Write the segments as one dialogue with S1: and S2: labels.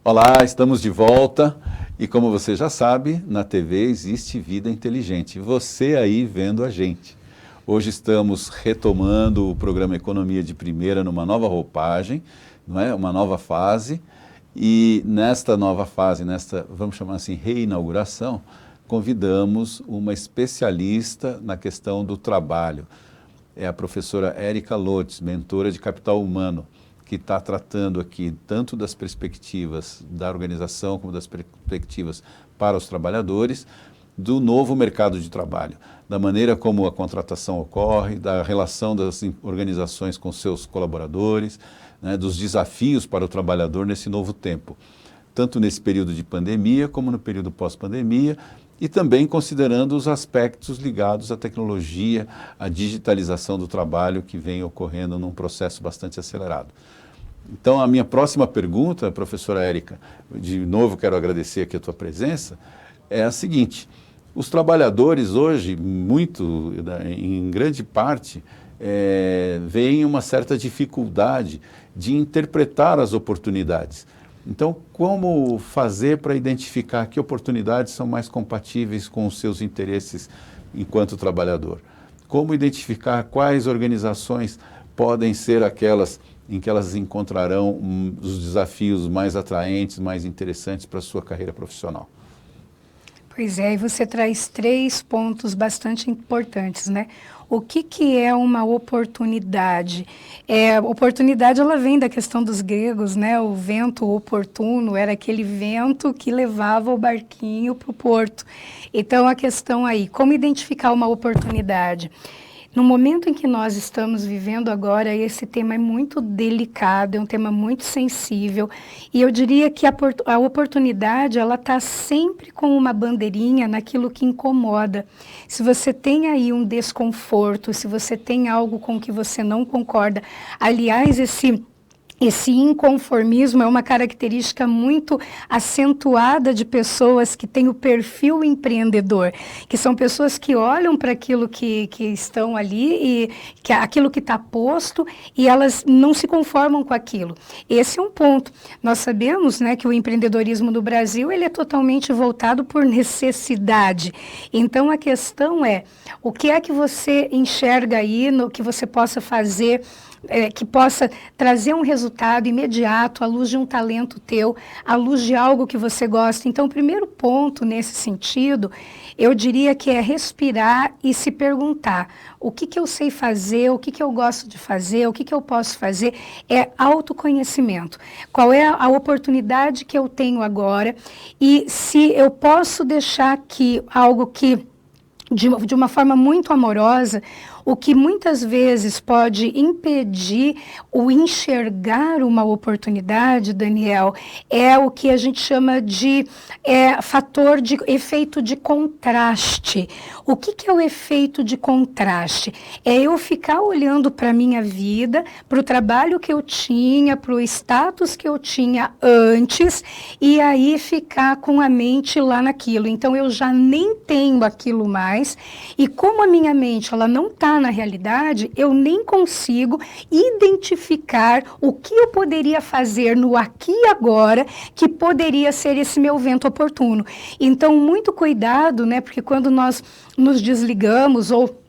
S1: Olá, estamos de volta e como você já sabe, na TV existe vida inteligente. Você aí vendo a gente. Hoje estamos retomando o programa Economia de Primeira numa nova roupagem, não é? Uma nova fase. E nesta nova fase, vamos chamar assim, reinauguração, convidamos uma especialista na questão do trabalho. É a professora Érica Lotz, mentora de capital humano, que está tratando aqui tanto das perspectivas da organização como das perspectivas para os trabalhadores, do novo mercado de trabalho, da maneira como a contratação ocorre, da relação das organizações com seus colaboradores, né, dos desafios para o trabalhador nesse novo tempo, tanto nesse período de pandemia como no período pós-pandemia, e também considerando os aspectos ligados à tecnologia, à digitalização do trabalho que vem ocorrendo num processo bastante acelerado. Então, a minha próxima pergunta, professora Érica, de novo quero agradecer aqui a tua presença, é a seguinte: os trabalhadores hoje, em grande parte, veem uma certa dificuldade de interpretar as oportunidades. Então, como fazer para identificar que oportunidades são mais compatíveis com os seus interesses enquanto trabalhador? Como identificar quais organizações podem ser aquelas em que elas encontrarão os desafios mais atraentes, mais interessantes para a sua carreira profissional?
S2: Pois é, e você traz 3 pontos bastante importantes, né? O que é uma oportunidade? Oportunidade, ela vem da questão dos gregos, né? O vento oportuno era aquele vento que levava o barquinho para o porto. Então, a questão aí, como identificar uma oportunidade? No momento em que nós estamos vivendo agora, esse tema é muito delicado, é um tema muito sensível, e eu diria que a oportunidade, ela está sempre com uma bandeirinha naquilo que incomoda. Se você tem aí um desconforto, se você tem algo com que você não concorda, aliás, esse inconformismo é uma característica muito acentuada de pessoas que têm o perfil empreendedor, que são pessoas que olham para aquilo que estão ali, e aquilo que está posto, e elas não se conformam com aquilo. Esse é um ponto. Nós sabemos, né, que o empreendedorismo no Brasil ele é totalmente voltado por necessidade. Então, a questão é, o que é que você enxerga aí, no que você possa fazer, que possa trazer um resultado imediato à luz de um talento teu, à luz de algo que você gosta. Então, o primeiro ponto nesse sentido, eu diria que é respirar e se perguntar: o que eu sei fazer, o que eu gosto de fazer, o que eu posso fazer? É autoconhecimento. Qual é a oportunidade que eu tenho agora e se eu posso deixar aqui algo que, de uma forma muito amorosa, o que muitas vezes pode impedir o enxergar uma oportunidade, Daniel, é o que a gente chama de fator de efeito de contraste. O que é o efeito de contraste? É eu ficar olhando para a minha vida, para o trabalho que eu tinha, para o status que eu tinha antes, e aí ficar com a mente lá naquilo. Então, eu já nem tenho aquilo mais, e como a minha mente ela não está na realidade, eu nem consigo identificar o que eu poderia fazer no aqui e agora que poderia ser esse meu vento oportuno. Então, muito cuidado, né? Porque quando nós nos desligamos ou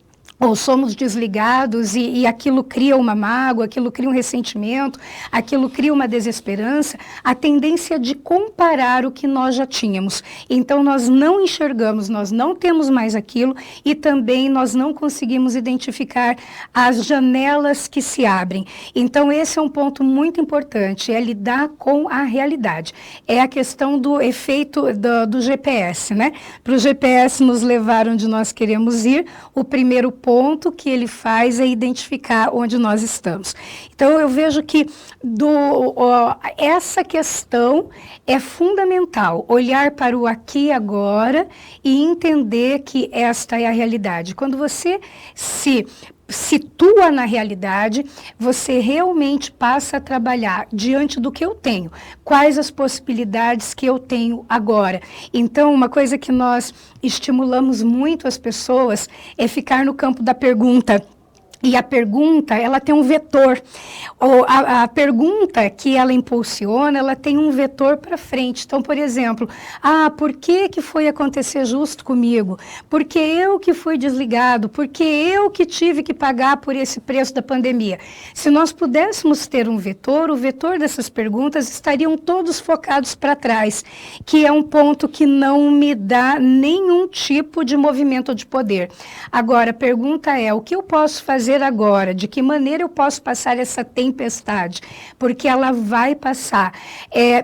S2: somos desligados e aquilo cria uma mágoa, aquilo cria um ressentimento, aquilo cria uma desesperança, a tendência de comparar o que nós já tínhamos. Então, nós não enxergamos, nós não temos mais aquilo e também nós não conseguimos identificar as janelas que se abrem. Então, esse é um ponto muito importante, é lidar com a realidade. É a questão do efeito do GPS, né? Para o GPS nos levar onde nós queremos ir, o primeiro ponto que ele faz é identificar onde nós estamos. Então, eu vejo que essa questão é fundamental, olhar para o aqui e agora e entender que esta é a realidade. Quando você se situa na realidade, você realmente passa a trabalhar diante do que eu tenho, quais as possibilidades que eu tenho agora. Então, uma coisa que nós estimulamos muito as pessoas é ficar no campo da pergunta: E a pergunta, ela tem um vetor. A pergunta que ela impulsiona, ela tem um vetor para frente. Então, por exemplo, por que foi acontecer justo comigo? Porque eu que fui desligado? Porque eu que tive que pagar por esse preço da pandemia? Se nós pudéssemos ter um vetor, o vetor dessas perguntas estariam todos focados para trás, que é um ponto que não me dá nenhum tipo de movimento de poder. Agora, a pergunta é, o que eu posso fazer agora? De que maneira eu posso passar essa tempestade? Porque ela vai passar.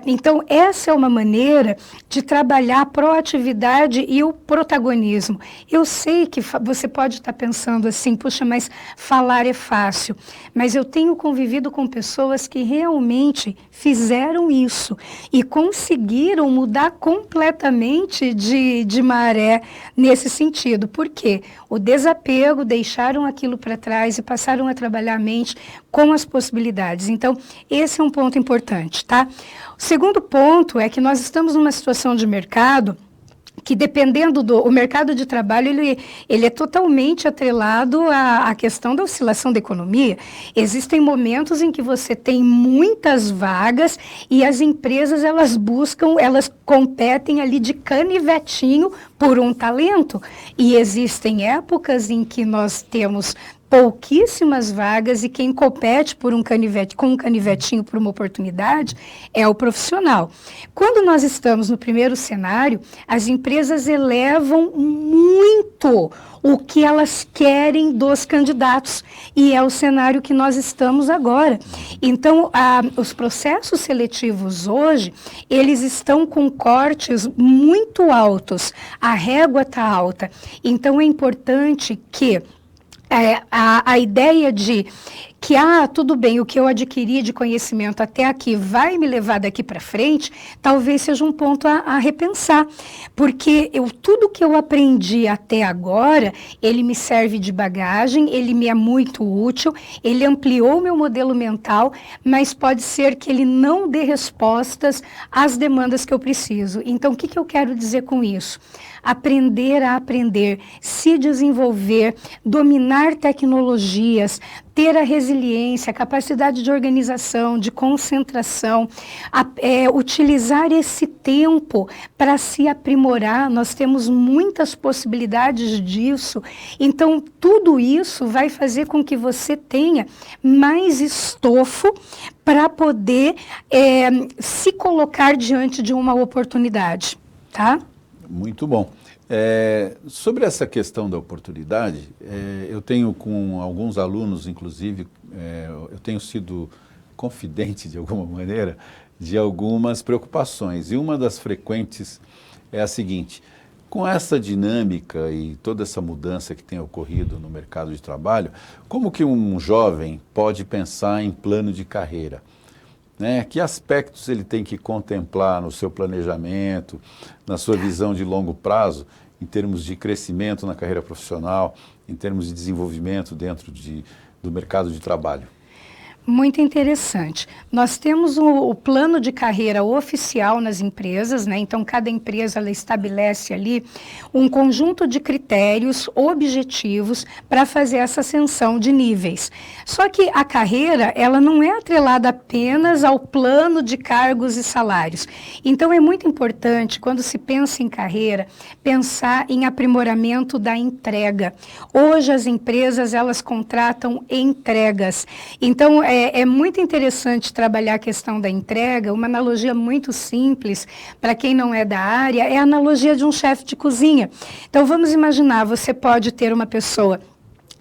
S2: Então, essa é uma maneira de trabalhar a proatividade e o protagonismo. Eu sei que você pode estar pensando assim, puxa, mas falar é fácil. Mas eu tenho convivido com pessoas que realmente fizeram isso e conseguiram mudar completamente de maré nesse sentido. Por quê? O desapego, deixaram aquilo para trás e passaram a trabalhar a mente com as possibilidades. Então, esse é um ponto importante, tá? O segundo ponto é que nós estamos numa situação de mercado que, dependendo o mercado de trabalho, ele é totalmente atrelado à questão da oscilação da economia. Existem momentos em que você tem muitas vagas e as empresas, elas competem ali de canivetinho por um talento. E existem épocas em que nós temos pouquíssimas vagas e quem compete com um canivetinho por uma oportunidade é o profissional. Quando nós estamos no primeiro cenário, as empresas elevam muito o que elas querem dos candidatos, e é o cenário que nós estamos agora. Então, os processos seletivos hoje, eles estão com cortes muito altos, a régua está alta. Então, é importante que a ideia de que, tudo bem, o que eu adquiri de conhecimento até aqui vai me levar daqui para frente, talvez seja um ponto a repensar. Porque tudo que eu aprendi até agora, ele me serve de bagagem, ele me é muito útil, ele ampliou meu modelo mental, mas pode ser que ele não dê respostas às demandas que eu preciso. Então, o que eu quero dizer com isso? Aprender a aprender, se desenvolver, dominar tecnologias, ter a resiliência, a capacidade de organização, de concentração, utilizar esse tempo para se aprimorar. Nós temos muitas possibilidades disso. Então, tudo isso vai fazer com que você tenha mais estofo para poder se colocar diante de uma oportunidade, tá?
S1: Muito bom. Sobre essa questão da oportunidade, eu tenho com alguns alunos, inclusive, eu tenho sido confidente de alguma maneira de algumas preocupações. E uma das frequentes é a seguinte: com essa dinâmica e toda essa mudança que tem ocorrido no mercado de trabalho, como que um jovem pode pensar em plano de carreira? Que aspectos ele tem que contemplar no seu planejamento, na sua visão de longo prazo, em termos de crescimento na carreira profissional, em termos de desenvolvimento dentro do mercado de trabalho?
S2: Muito interessante. Nós temos o plano de carreira oficial nas empresas, né? Então, cada empresa ela estabelece ali um conjunto de critérios objetivos para fazer essa ascensão de níveis. Só que a carreira, ela não é atrelada apenas ao plano de cargos e salários. Então, é muito importante, quando se pensa em carreira, pensar em aprimoramento da entrega. Hoje, as empresas, elas contratam entregas. Então, é muito interessante trabalhar a questão da entrega. Uma analogia muito simples, para quem não é da área, é a analogia de um chefe de cozinha. Então, vamos imaginar, você pode ter uma pessoa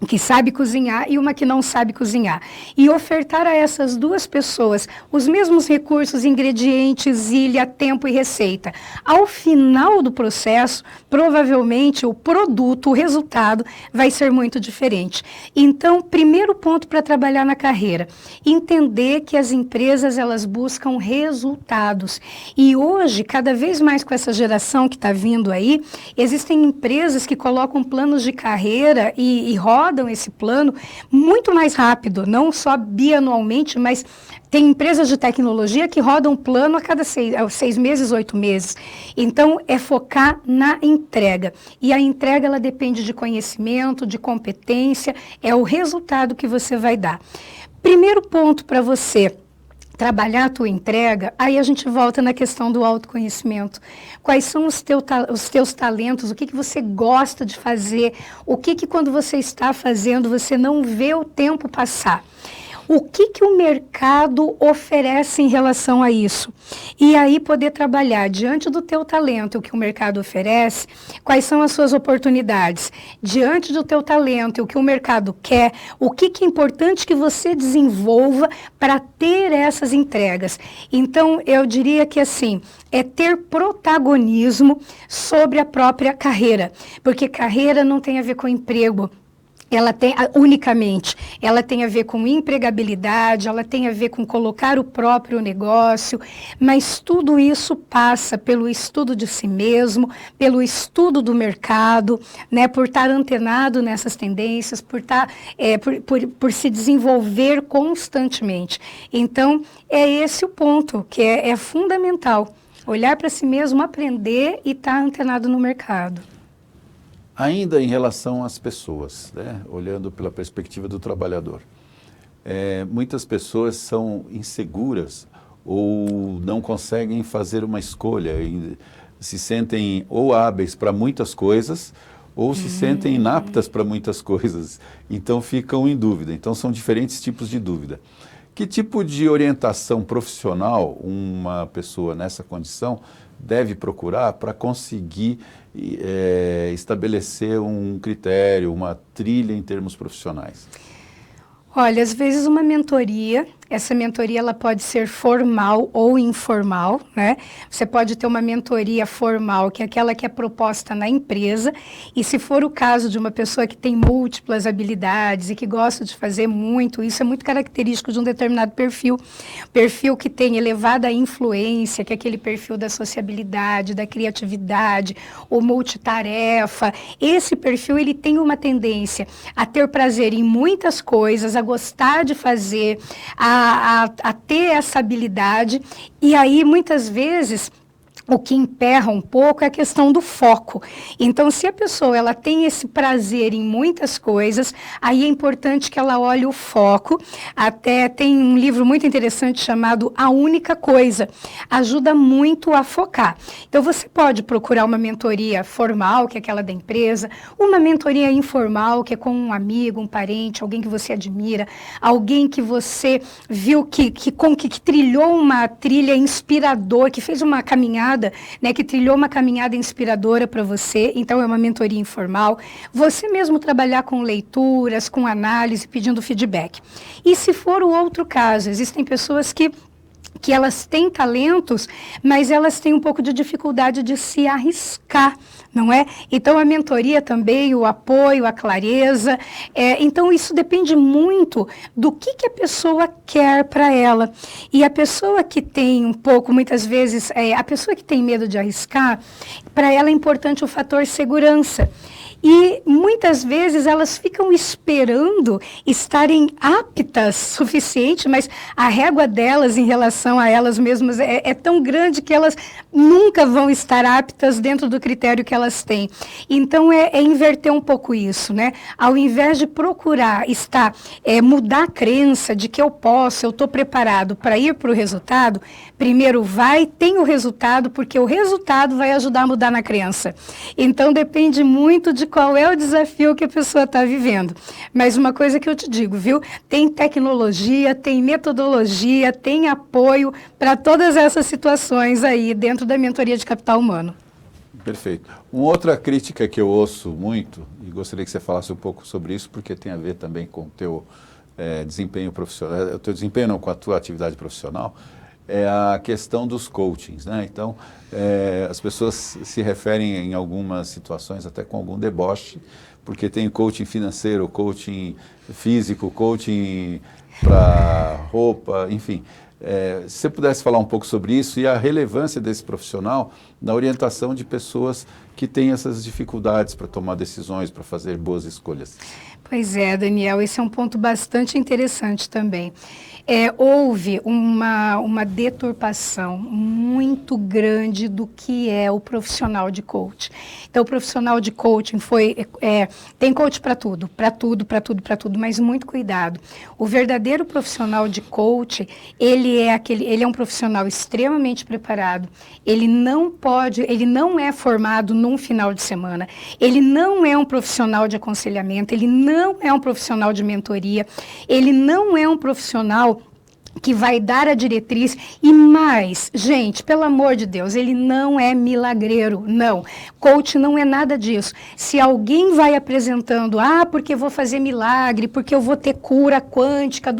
S2: que sabe cozinhar e uma que não sabe cozinhar. E ofertar a essas duas pessoas os mesmos recursos, ingredientes, ilha, tempo e receita. Ao final do processo, provavelmente o produto, o resultado, vai ser muito diferente. Então, primeiro ponto para trabalhar na carreira, entender que as empresas, elas buscam resultados. E hoje, cada vez mais com essa geração que está vindo aí, existem empresas que colocam planos de carreira e rotas rodam esse plano muito mais rápido, não só bianualmente, mas tem empresas de tecnologia que rodam plano a cada 6 meses, 8 meses. Então, é focar na entrega. E a entrega, ela depende de conhecimento, de competência, é o resultado que você vai dar. Primeiro ponto para você trabalhar a tua entrega, aí a gente volta na questão do autoconhecimento. Quais são os teus talentos, o que você gosta de fazer, o que quando você está fazendo você não vê o tempo passar. O que o mercado oferece em relação a isso? E aí poder trabalhar diante do teu talento, o que o mercado oferece, quais são as suas oportunidades. Diante do teu talento, o que o mercado quer, o que é importante que você desenvolva para ter essas entregas. Então, eu diria que assim, é ter protagonismo sobre a própria carreira, porque carreira não tem a ver com emprego. Ela tem, unicamente, ela tem a ver com empregabilidade, ela tem a ver com colocar o próprio negócio, mas tudo isso passa pelo estudo de si mesmo, pelo estudo do mercado, né, por estar antenado nessas tendências, por por se desenvolver constantemente. Então, é esse o ponto, que é fundamental, olhar para si mesmo, aprender e estar antenado no mercado.
S1: Ainda em relação às pessoas, né? Olhando pela perspectiva do trabalhador, muitas pessoas são inseguras ou não conseguem fazer uma escolha, se sentem ou hábeis para muitas coisas ou se sentem inaptas para muitas coisas, então ficam em dúvida. Então são diferentes tipos de dúvida. Que tipo de orientação profissional uma pessoa nessa condição deve procurar para conseguir estabelecer um critério, uma trilha em termos profissionais?
S2: Olha, às vezes uma mentoria, essa mentoria ela pode ser formal ou informal, né? Você pode ter uma mentoria formal, que é aquela que é proposta na empresa, e se for o caso de uma pessoa que tem múltiplas habilidades e que gosta de fazer muito, isso é muito característico de um determinado perfil que tem elevada influência, que é aquele perfil da sociabilidade, da criatividade, o multitarefa. Esse perfil, ele tem uma tendência a ter prazer em muitas coisas, a gostar de fazer, a ter essa habilidade, e aí muitas vezes o que emperra um pouco é a questão do foco. Então, se a pessoa ela tem esse prazer em muitas coisas, aí é importante que ela olhe o foco. Até tem um livro muito interessante chamado A Única Coisa. Ajuda muito a focar. Então, você pode procurar uma mentoria formal, que é aquela da empresa, uma mentoria informal, que é com um amigo, um parente, alguém que você admira, alguém que você viu que trilhou uma trilha inspiradora, que fez uma caminhada, né, que trilhou uma caminhada inspiradora para você, então é uma mentoria informal. Você mesmo trabalhar com leituras, com análise, pedindo feedback. E se for o outro caso, existem pessoas que elas têm talentos, mas elas têm um pouco de dificuldade de se arriscar, não é? Então, a mentoria também, o apoio, a clareza. Então, isso depende muito do que a pessoa quer para ela. E a pessoa que tem um pouco, muitas vezes, a pessoa que tem medo de arriscar, para ela é importante o fator segurança. E muitas vezes elas ficam esperando estarem aptas suficiente, mas a régua delas em relação a elas mesmas é tão grande que elas nunca vão estar aptas dentro do critério que elas têm. Então é inverter um pouco isso, né? Ao invés de procurar mudar a crença de que eu estou preparado para ir para o resultado, primeiro tem o resultado, porque o resultado vai ajudar a mudar na crença. Então depende muito de qual é o desafio que a pessoa está vivendo. Mas uma coisa que eu te digo, viu? Tem tecnologia, tem metodologia, tem apoio para todas essas situações aí dentro da mentoria de capital humano. Perfeito.
S1: Uma outra crítica que eu ouço muito, e gostaria que você falasse um pouco sobre isso, porque tem a ver também com o teu desempenho profissional, o teu desempenho não, com a tua atividade profissional, é a questão dos coachings, né? Então, as pessoas se referem em algumas situações até com algum deboche, porque tem coaching financeiro, coaching físico, coaching para roupa, enfim. Se você pudesse falar um pouco sobre isso e a relevância desse profissional na orientação de pessoas que têm essas dificuldades para tomar decisões, para fazer boas escolhas.
S2: Pois é, Daniel, esse é um ponto bastante interessante também. Houve uma deturpação muito grande do que é o profissional de coach. Então, o profissional de coaching tem coach para tudo, mas muito cuidado. O verdadeiro profissional de coaching, ele é um profissional extremamente preparado. Ele não é formado num final de semana. Ele não é um profissional de aconselhamento, ele não é um profissional de mentoria, ele não é um profissional que vai dar a diretriz e mais, gente, pelo amor de Deus, ele não é milagreiro, não. Coach não é nada disso. Se alguém vai apresentando, porque vou fazer milagre, porque eu vou ter cura quântica,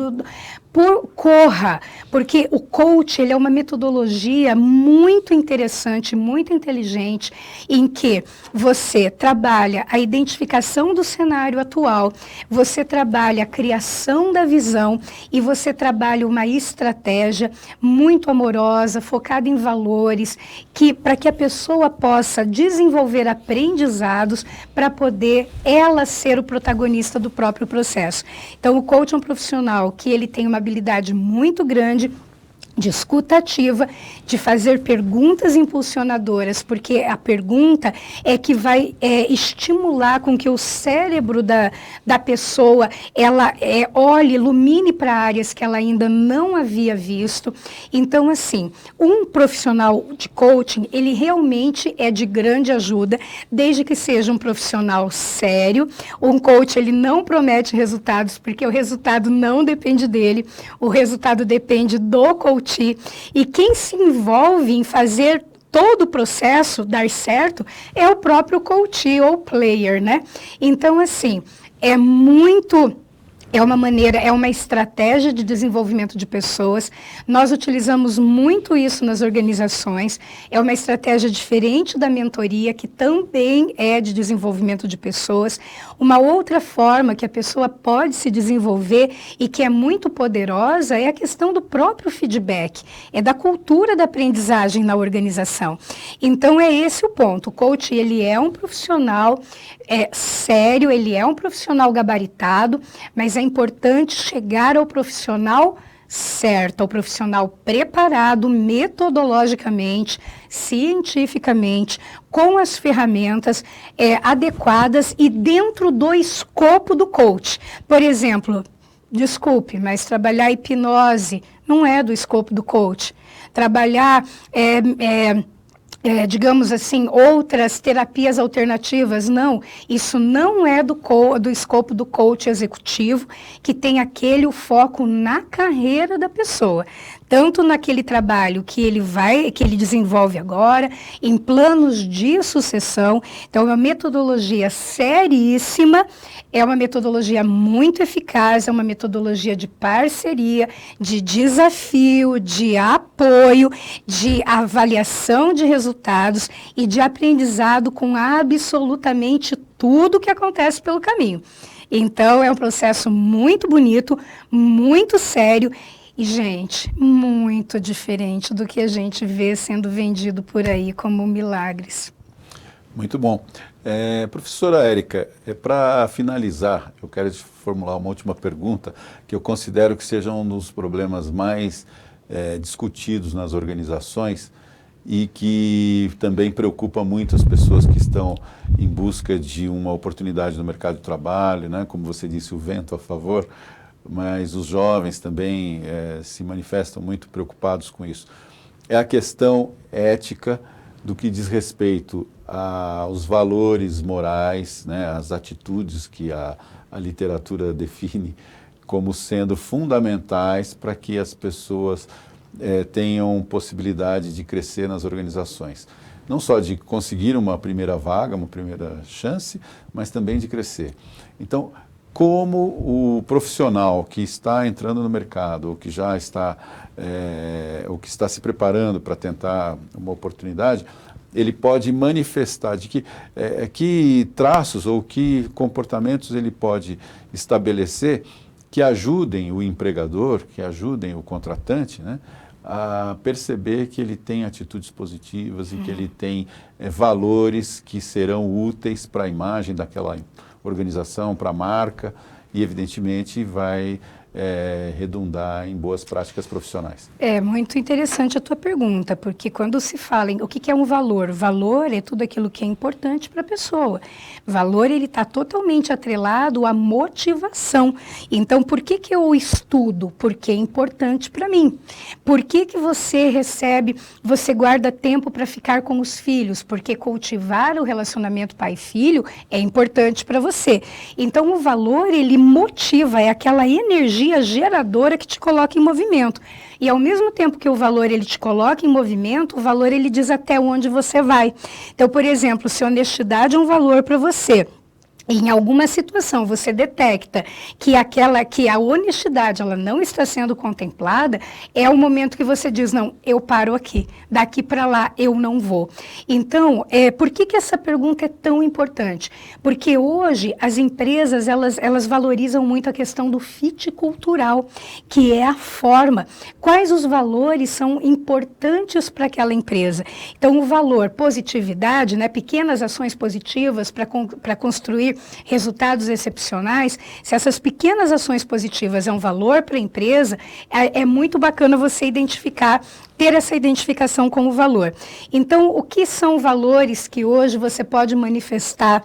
S2: corra, porque o coach ele é uma metodologia muito interessante, muito inteligente, em que você trabalha a identificação do cenário atual, você trabalha a criação da visão e você trabalha uma estratégia muito amorosa, focada em valores, para que a pessoa possa desenvolver aprendizados para poder ela ser o protagonista do próprio processo. Então, o coach é um profissional que ele tem uma habilidade muito grande de escuta ativa, de fazer perguntas impulsionadoras, porque a pergunta é que vai estimular com que o cérebro da pessoa, ela olhe, ilumine para áreas que ela ainda não havia visto. Então, assim, um profissional de coaching, ele realmente é de grande ajuda, desde que seja um profissional sério. Um coach, ele não promete resultados, porque o resultado não depende dele, o resultado depende do coach. E quem se envolve em fazer todo o processo dar certo é o próprio coach ou player, né? Então, assim, é uma estratégia de desenvolvimento de pessoas. Nós utilizamos muito isso nas organizações. É uma estratégia diferente da mentoria, que também é de desenvolvimento de pessoas. Uma outra forma que a pessoa pode se desenvolver e que é muito poderosa é a questão do próprio feedback, é da cultura da aprendizagem na organização. Então, é esse o ponto. O coach, ele é um profissional sério, ele é um profissional gabaritado, mas é importante chegar ao profissional certo, ao profissional preparado metodologicamente, cientificamente, com as ferramentas adequadas e dentro do escopo do coach. Por exemplo, desculpe, mas trabalhar hipnose não é do escopo do coach. Trabalhar digamos assim, outras terapias alternativas, não. Isso não é do escopo do coach executivo, que tem o foco na carreira da pessoa. Tanto naquele trabalho que ele desenvolve agora, em planos de sucessão. Então, é uma metodologia seríssima, é uma metodologia muito eficaz, é uma metodologia de parceria, de desafio, de apoio, de avaliação de resultados e de aprendizado com absolutamente tudo que acontece pelo caminho. Então, é um processo muito bonito, muito sério e, gente, muito diferente do que a gente vê sendo vendido por aí como milagres.
S1: Muito bom. Professora Érica, para finalizar, eu quero te formular uma última pergunta, que eu considero que seja um dos problemas mais discutidos nas organizações e que também preocupa muito as pessoas que estão em busca de uma oportunidade no mercado de trabalho, né? Como você disse, o vento a favor, mas os jovens também se manifestam muito preocupados com isso. É a questão ética do que diz respeito aos valores morais, né, as atitudes que a literatura define como sendo fundamentais para que as pessoas tenham possibilidade de crescer nas organizações. Não só de conseguir uma primeira vaga, uma primeira chance, mas também de crescer. Então, como o profissional que está entrando no mercado, ou que já está, ou que está se preparando para tentar uma oportunidade, ele pode manifestar de que traços ou que comportamentos ele pode estabelecer que ajudem o empregador, que ajudem o contratante, né, a perceber que ele tem atitudes positivas e que ele tem valores que serão úteis para a imagem daquela organização, para a marca e, evidentemente, vai redundar em boas práticas profissionais.
S2: É muito interessante a tua pergunta, porque quando se fala em o que é um valor, valor é tudo aquilo que é importante para a pessoa. Valor, ele está totalmente atrelado à motivação. Então, por que eu estudo? Porque é importante para mim. Por que você você guarda tempo para ficar com os filhos? Porque cultivar o relacionamento pai-filho é importante para você. Então, o valor, ele motiva, é aquela energia geradora que te coloca em movimento. E ao mesmo tempo que o valor ele te coloca em movimento, o valor ele diz até onde você vai. Então, por exemplo, se honestidade é um valor para você, em alguma situação você detecta que a honestidade ela não está sendo contemplada, é o momento que você diz, não, eu paro aqui, daqui para lá eu não vou. Então, por que essa pergunta é tão importante? Porque hoje as empresas, elas valorizam muito a questão do fit cultural, que é a forma. Quais os valores são importantes para aquela empresa? Então, o valor positividade, né, pequenas ações positivas para construir resultados excepcionais, se essas pequenas ações positivas é um valor para a empresa, é muito bacana você ter essa identificação como valor. Então, o que são valores que hoje você pode manifestar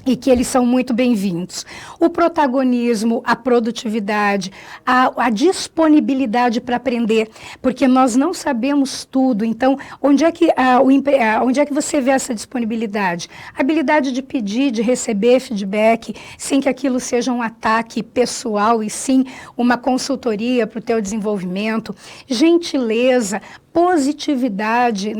S2: e que eles são muito bem-vindos? O protagonismo, a produtividade, a disponibilidade para aprender, porque nós não sabemos tudo. Então, onde é que você vê essa disponibilidade? A habilidade de pedir, de receber feedback, sem que aquilo seja um ataque pessoal, e sim uma consultoria para o teu desenvolvimento. Gentileza, positividade,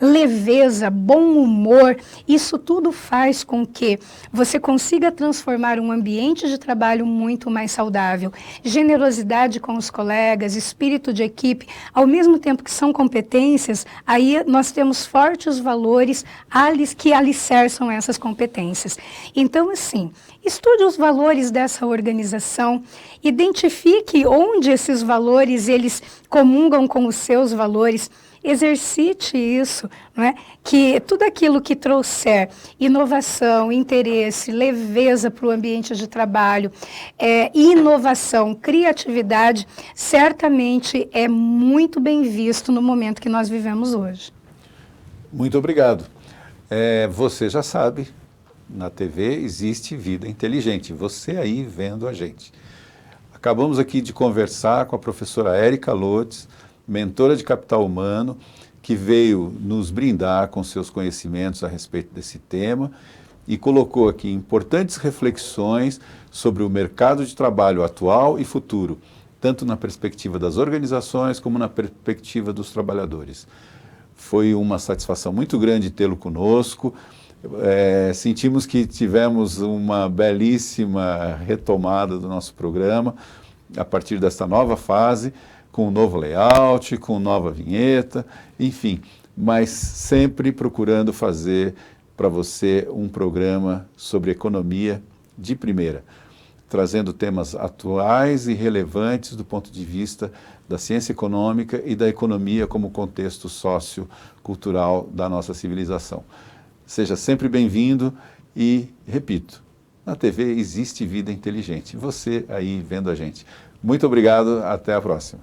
S2: leveza, bom humor, isso tudo faz com que você consiga transformar um ambiente de trabalho muito mais saudável. Generosidade com os colegas, espírito de equipe, ao mesmo tempo que são competências, aí nós temos fortes valores que alicerçam essas competências. Então, assim, estude os valores dessa organização, identifique onde esses valores eles comungam com os seus valores, exercite isso, não é? Que tudo aquilo que trouxer inovação, interesse, leveza para o ambiente de trabalho, inovação, criatividade, certamente é muito bem visto no momento que nós vivemos hoje.
S1: Muito obrigado. Você já sabe, na TV existe vida inteligente, você aí vendo a gente. Acabamos aqui de conversar com a professora Érica Lotes, mentora de capital humano, que veio nos brindar com seus conhecimentos a respeito desse tema e colocou aqui importantes reflexões sobre o mercado de trabalho atual e futuro, tanto na perspectiva das organizações como na perspectiva dos trabalhadores. Foi uma satisfação muito grande tê-lo conosco. Sentimos que tivemos uma belíssima retomada do nosso programa a partir desta nova fase, com um novo layout, com nova vinheta, enfim, mas sempre procurando fazer para você um programa sobre economia de primeira, trazendo temas atuais e relevantes do ponto de vista da ciência econômica e da economia como contexto sociocultural da nossa civilização. Seja sempre bem-vindo e, repito, na TV existe vida inteligente. Você aí vendo a gente. Muito obrigado, até a próxima.